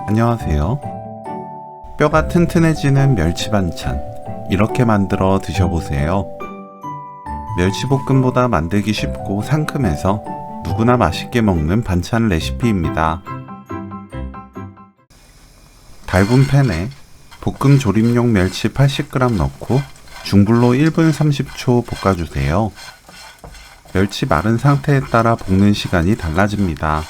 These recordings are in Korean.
안녕하세요. 뼈가 튼튼해지는 멸치 반찬, 이렇게 만들어 드셔보세요. 멸치볶음보다 만들기 쉽고 상큼해서 누구나 맛있게 먹는 반찬 레시피입니다. 달군 팬에 볶음 조림용 멸치 80g 넣고 중불로 1분 30초 볶아주세요. 멸치 마른 상태에 따라 볶는 시간이 달라집니다.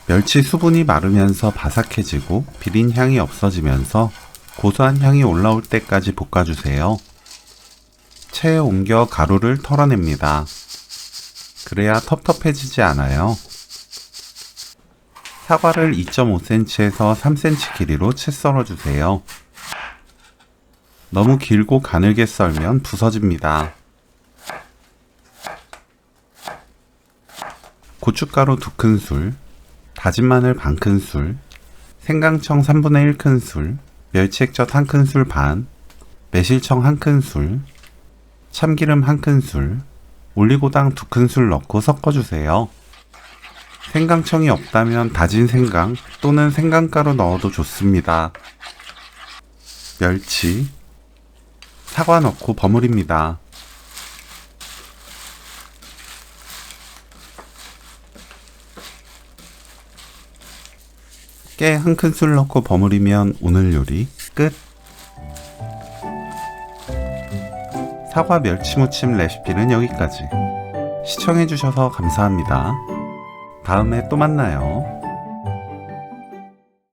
멸치 수분이 마르면서 바삭해지고 비린 향이 없어지면서 고소한 향이 올라올 때까지 볶아주세요. 체에 옮겨 가루를 털어냅니다. 그래야 텁텁해지지 않아요. 사과를 2.5cm에서 3cm 길이로 채 썰어주세요. 너무 길고 가늘게 썰면 부서집니다. 고춧가루 2큰술, 다진 마늘 반큰술, 생강청 1/3 큰술, 멸치액젓 1큰술 반, 매실청 1큰술, 참기름 1큰술, 올리고당 2큰술 넣고 섞어주세요. 생강청이 없다면 다진 생강 또는 생강가루 넣어도 좋습니다. 멸치, 사과 넣고 버무립니다. 깨 1큰술 넣고 버무리면 오늘 요리 끝! 사과 멸치무침 레시피는 여기까지. 시청해주셔서 감사합니다. 다음에 또 만나요.